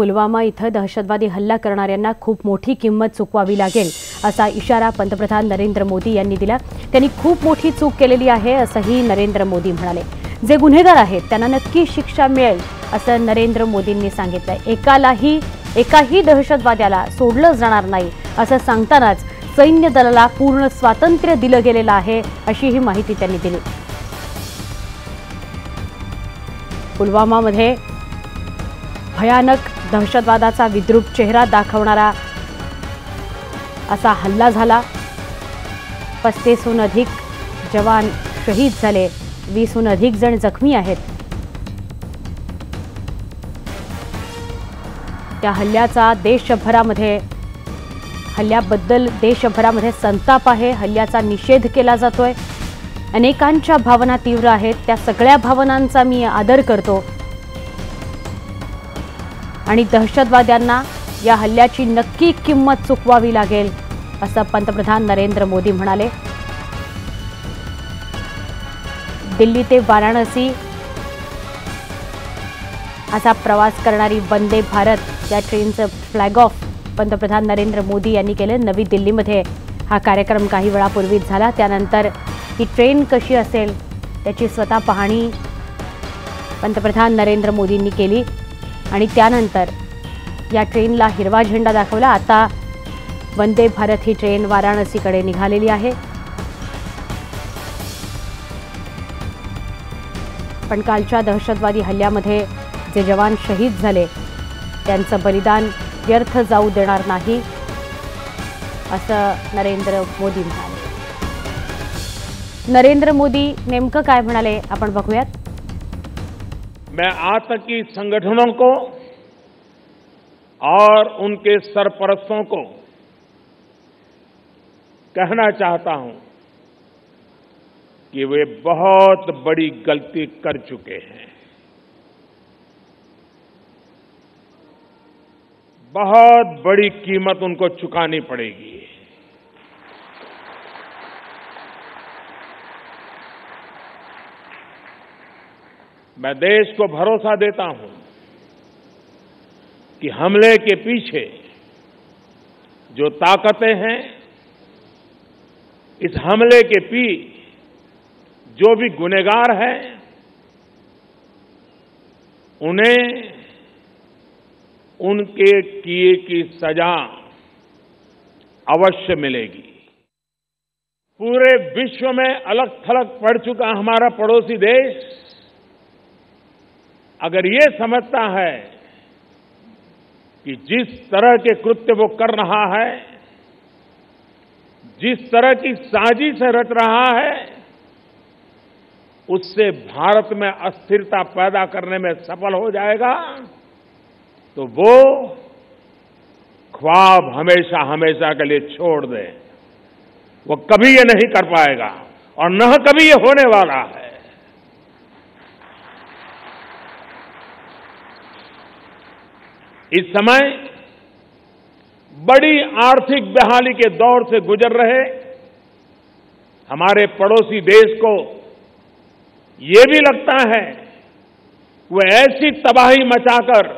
पुलवामा इथं दहशतवादी हल्ला करणाऱ्यांना खूप मोठी किंमत चुकवावी लागेल असा इशारा पंतप्रधान नरेंद्र मोदी यांनी दिला। त्यांनी खूप मोठी चूक केलेली आहे असंही नरेंद्र मोदी म्हणाले। जे गुन्हेगार आहेत त्यांना नक्की शिक्षा मिळेल असं नरेंद्र मोदींनी सांगितलंय। एकाही दहशतवाद्याला सोडलं जाणार नाही असं सांगतानाच सैन्य दलाला पूर्ण स्वातंत्र्य दिलं गेलेलं आहे अशीही माहिती त्यांनी दिली। पुलवामामध्ये भयानक दहशतवादाचा विद्रूप चेहरा दाखवणारा असा हल्ला झाला। 35हून अधिक जवान शहीद झाले, 20हून अधिक जण जखमी आहेत। त्या हल्ल्याबद्दल देशभरामध्ये संताप आहे। हल्ल्याचा निषेध केला जातोय। अनेकांच्या भावना तीव्र आहेत, त्या सगळ्या भावनांचा मी आदर करतो आणि दहशतवाद्यांना या हल्ल्याची नक्की किंमत चुकवावी लागेल असं पंतप्रधान नरेंद्र मोदी म्हणाले। दिल्ली ते वाराणसी असा प्रवास करणारी वंदे भारत या ट्रेनचं फ्लॅग ऑफ पंतप्रधान नरेंद्र मोदी यांनी केलं। नवी दिल्लीमध्ये हा कार्यक्रम काही वेळापूर्वीच झाला। त्यानंतर ही ट्रेन कशी असेल त्याची स्वतः पाहणी पंतप्रधान नरेंद्र मोदींनी केली आणि त्यानंतर या ट्रेनला हिरवा झेंडा दाखवला। आता वंदे भारत ही ट्रेन वाराणसीकडे निघालेली आहे। पण कालच्या दहशतवादी हल्ल्यामध्ये जे जवान शहीद झाले त्यांचं बलिदान व्यर्थ जाऊ देणार नाही असं नरेंद्र मोदी म्हणाले। नरेंद्र मोदी नेमकं काय म्हणाले आपण बघूयात। मैं आतंकी संगठनों को और उनके सरपरस्तों को कहना चाहता हूं कि वे बहुत बड़ी गलती कर चुके हैं। बहुत बड़ी कीमत उनको चुकानी पड़ेगी। मैं देश को भरोसा देता हूं कि हमले के पीछे जो ताकतें हैं, इस हमले के पीछे जो भी गुनहगार हैं, उन्हें उनके किए की सजा अवश्य मिलेगी। पूरे विश्व में अलग थलग पड़ चुका हमारा पड़ोसी देश अगर ये समझता है कि जिस तरह के कृत्य वो कर रहा है, जिस तरह की साजिश रच रहा है, उससे भारत में अस्थिरता पैदा करने में सफल हो जाएगा, तो वो ख्वाब हमेशा हमेशा के लिए छोड़ दे। वो कभी ये नहीं कर पाएगा और न कभी ये होने वाला है। इस समय बड़ी आर्थिक बहाली के दौर से गुजर रहे हमारे पड़ोसी देश को ये भी लगता है वो ऐसी तबाही मचाकर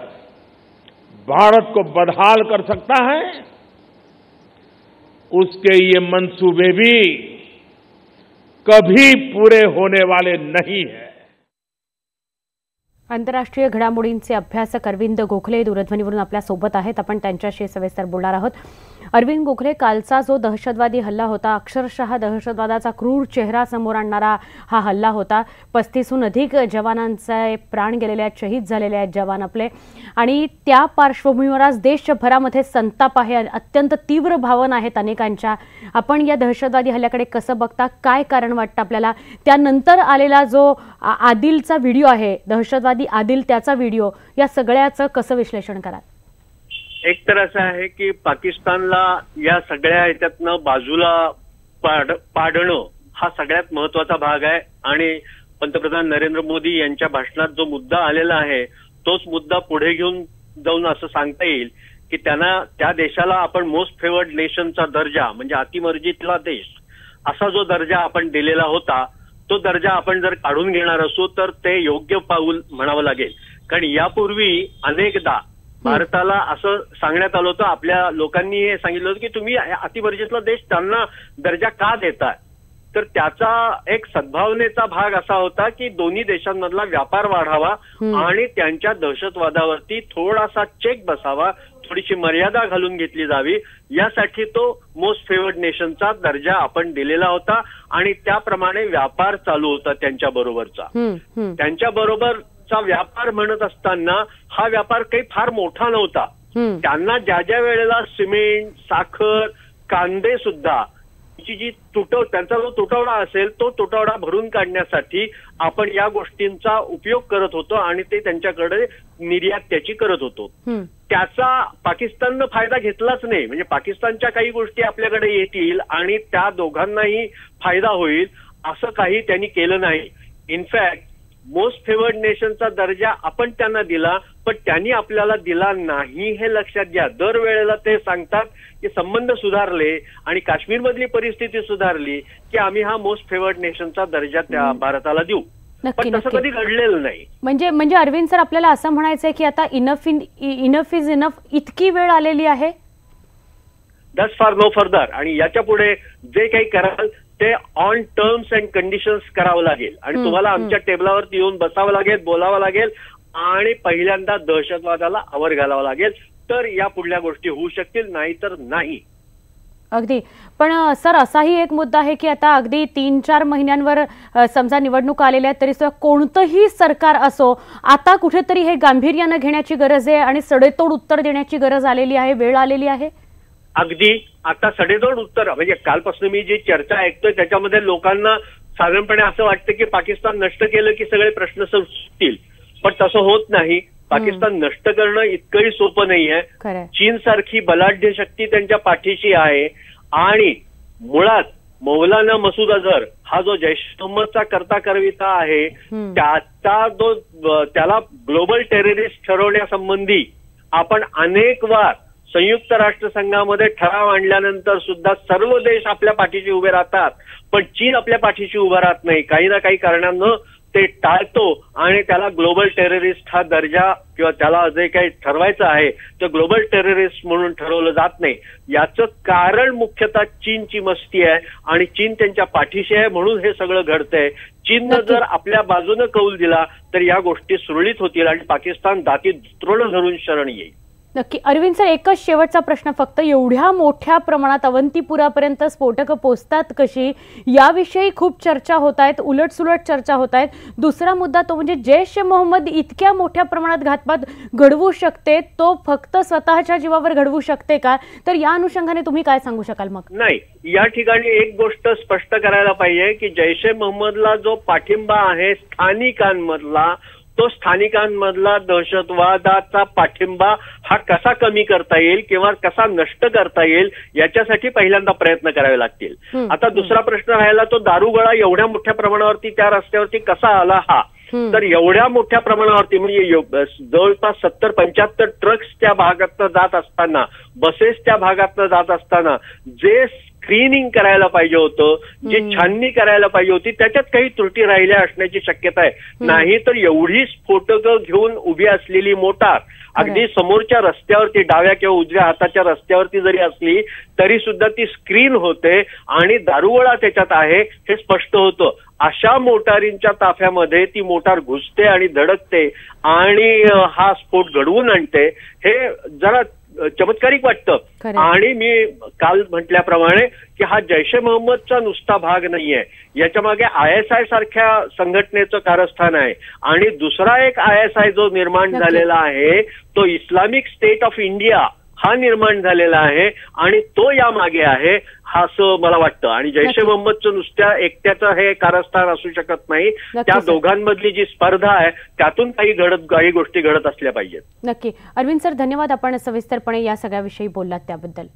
भारत को बदहाल कर सकता है, उसके ये मंसूबे भी कभी पूरे होने वाले नहीं है। आंतरराष्ट्रीय घडामोडींचे अभ्यासक अरविंद गोखले दूरध्वनीवरून आपल्या सोबत आहेत। आपण त्यांच्याशी सविस्तर बोलणार आहोत। अरविंद गोखले, कालचा जो दहशतवादी हल्ला होता, अक्षरशः दहशतवादाचा क्रूर चेहरा समोर आणणारा हा हल्ला होता। 35हून अधिक जवानांचे प्राण गेलेले आहेत, शहीद झालेले आहेत जवान आपले, आणि त्या पार्श्वभूमीवर आज देशभरामध्ये संताप आहे, अत्यंत तीव्र भावना आहेत अनेकांच्या। आपण या दहशतवादी हल्ल्याकडे कसं बघता, काय कारण वाटतं आपल्याला? त्यानंतर आलेला जो आदिलचा व्हिडिओ आहे, दहशतवादी आदिल त्याचा व्हिडिओ, या सगळ्याचं कसं विश्लेषण कराल? एक तर असं आहे की पाकिस्तानला या सगळ्या ह्याच्यातनं बाजूला पाडणं हा सगळ्यात महत्वाचा भाग आहे आणि पंतप्रधान नरेंद्र मोदी यांच्या भाषणात जो मुद्दा आलेला आहे तोच मुद्दा पुढे घेऊन जाऊन असं सांगता येईल की त्यांना त्या देशाला आपण मोस्ट फेवर्ड नेशनचा दर्जा म्हणजे अतिमर्जीतला देश असा जो दर्जा आपण दिलेला होता तो दर्जा आपण जर काढून घेणार असू तर ते योग्य पाऊल म्हणावं लागेल। कारण यापूर्वी अनेकदा भारताला असं सांगण्यात आलं होतं, आपल्या लोकांनी हे सांगितलं होतं की तुम्ही अतिमर्जीतला देश त्यांना दर्जा का देताय. तर त्याचा एक सद्भावनेचा भाग असा होता की दोन्ही देशांमधला व्यापार वाढावा आणि त्यांच्या दहशतवादावरती थोडासा चेक बसावा, थोडीशी मर्यादा घालून घेतली जावी, यासाठी तो मोस्ट फेवर्ड नेशनचा दर्जा आपण दिलेला होता आणि त्याप्रमाणे व्यापार चालू होता त्यांच्या बरोबरचा. त्यांच्या बरोबरचा व्यापार म्हणत असताना हा व्यापार काही फार मोठा नव्हता. त्यांना ज्या वेळेला सिमेंट, साखर, कांदे सुद्धा जी त्यांचा जो तुटवडा असेल तो तुटवडा भरून काढण्यासाठी आपण या गोष्टींचा उपयोग करत होतो आणि ते त्यांच्याकडे निर्यात त्याची करत होतो. त्याचा पाकिस्ताननं फायदा घेतलाच नाही. म्हणजे पाकिस्तानच्या काही गोष्टी आपल्याकडे येतील आणि त्या दोघांनाही फायदा होईल असं काही त्यांनी केलं नाही. इनफॅक्ट मोस्ट फेवर्ड नेशनचा दर्जा आपण त्यांना दिला, पण त्यांनी आपल्याला दिला नाही हे लक्षात घ्या. दरवेळेला ते सांगतात की संबंध सुधारले आणि काश्मीरमधली परिस्थिती सुधारली की आम्ही हा मोस्ट फेवर्ड नेशनचा दर्जा त्या भारताला देऊ, पण तसं कधी घडलेलं नाही. म्हणजे अरविंद सर, आपल्याला असं म्हणायचंय की आता इनफ इज इनफ इतकी वेळ आलेली आहे. That's far no further. आणि याच्या पुढे जे काही कराल ते ऑन टर्म्स अँड कंडिशन्स करावं लागेल आणि तुम्हाला आमच्या टेबलावरती येऊन बसावं लागेल, बोलावं लागेल आणि पहिल्यांदा दहशतवादाला आवर घालावं लागेल, तर या पुढल्या गोष्टी होऊ शकतील, नाही तर नाही. अगदी. पण सर, असाही एक मुद्दा आहे की आता अगदी 3-4 महिन्यांवर समजा निवडणूक आलेल्या आहेत तरी सुद्धा कोणतंही सरकार असो, आता कुठेतरी हे गांभीर्यानं घेण्याची गरज आहे आणि सडेतोड उत्तर देण्याची गरज आलेली आहे, वेळ आलेली आहे. अगदी. आता सडेतोड उत्तर म्हणजे कालपासून मी जी चर्चा ऐकतोय त्याच्यामध्ये लोकांना साधारणपणे असं वाटतं की पाकिस्तान नष्ट केलं की सगळे प्रश्न सुटतील, पण तसं होत नाही. पाकिस्तान नष्ट करणं इतकंही सोपं नाहीये. चीन सारखी बलाढ्य शक्ती त्यांच्या पाठीशी आहे आणि मुळात मौलाना मसूद अझहर हा जो जैश मोहम्मदचा करता करविता आहे त्याला ग्लोबल टेररिस्ट ठरवण्यासंबंधी आपण अनेक वार संयुक्त राष्ट्रसंघामध्ये ठराव आणल्यानंतर सुद्धा सर्व देश आपल्या पाठीशी उभे राहतात, पण चीन आपल्या पाठीशी उभा राहत नाही. काही ना काही कारणानं ते टाळतो आणि त्याला ग्लोबल टेररिस्ट हा दर्जा किंवा त्याला जे काही ठरवायचं आहे ते ग्लोबल टेररिस्ट म्हणून ठरवलं जात नाही. याचं कारण मुख्यतः चीनची मस्ती आहे आणि चीन त्यांच्या पाठीशी आहे म्हणून हे सगळं घडतंय. चीननं जर आपल्या बाजूनं कौल दिला तर या गोष्टी सुरळीत होतील आणि पाकिस्तान दाती तृण धरून शरण येईल. नक्की. अरविंद सर, एकच शेवटचा प्रश्न फक्त, एवढ्या मोठ्या प्रमाणात अवंतीपुरापर्यंत स्फोटकं पोहोचतात कशी याविषयी खूप चर्चा होत आहेत, उलटसुलट चर्चा होत आहेत. दुसरा मुद्दा तो म्हणजे जैश ए मोहम्मद इतक्या मोठ्या प्रमाणात घातपात घडवू शकते, तो फक्त स्वतःच्या जीवावर घडवू शकते का? तर या अनुषंगाने तुम्ही काय सांगू शकाल मग? नाही, या ठिकाणी एक गोष्ट स्पष्ट करायला पाहिजे की जैश ए मोहम्मदला जो पाठिंबा आहे स्थानिकांमधला, तो स्थानिकांमधला दहशतवादाचा पाठिंबा हा कसा कमी करता येईल किंवा कसा नष्ट करता येईल याच्यासाठी पहिल्यांदा प्रयत्न करावे लागतील. आता दुसरा प्रश्न राहिला तो दारुगोळा एवढ्या मोठ्या प्रमाणावरती त्या रस्त्यावरती कसा आला हा. तर एवढ्या मोठ्या प्रमाणावरती म्हणजे जवळपास 70-75 ट्रक्स त्या भागातनं जात असताना, बसेस त्या भागातनं जात असताना जे स्क्रीनिंग करायला पाहिजे होतं, जे छाननी करायला पाहिजे होती, त्याच्यात काही त्रुटी राहिल्या असण्याची शक्यता आहे. नाही तर एवढी स्फोटकं घेऊन उभी असलेली मोटार अगदी समोरच्या रस्त्यावरती डाव्या किंवा उजव्या हाताच्या रस्त्यावरती जरी असली तरी सुद्धा ती स्क्रीन होते आणि दारुगोळा त्याच्यात आहे हे स्पष्ट होतं. अशा मोटारींच्या ताफ्यामध्ये ती मोटार घुसते आणि धडकते आणि हा स्फोट घडवून आणते. हे जरा चमत्कारिक वाटतं आणि मी काल म्हटल्याप्रमाणे की हा जैश ए मोहम्मदचा नुसता भाग नाहीये, याच्या मागे ISI सारख्या संघटनेचं कारस्थान आहे आणि दुसरा एक ISI जो निर्माण झालेला आहे तो इस्लामिक स्टेट ऑफ इंडिया हा निर्माण झालेला आहे आणि तो या मागे आहे असं मला वाटतं. आणि जैश ए मोहम्मदचं नुसत्या एकट्याचं हे कारस्थान असू शकत नाही. त्या दोघांमधली जी स्पर्धा आहे त्यातून काही गोष्टी घडत असल्या पाहिजेत. नक्की. अरविंद सर, धन्यवाद. आपण सविस्तरपणे या सगळ्याविषयी बोललात त्याबद्दल.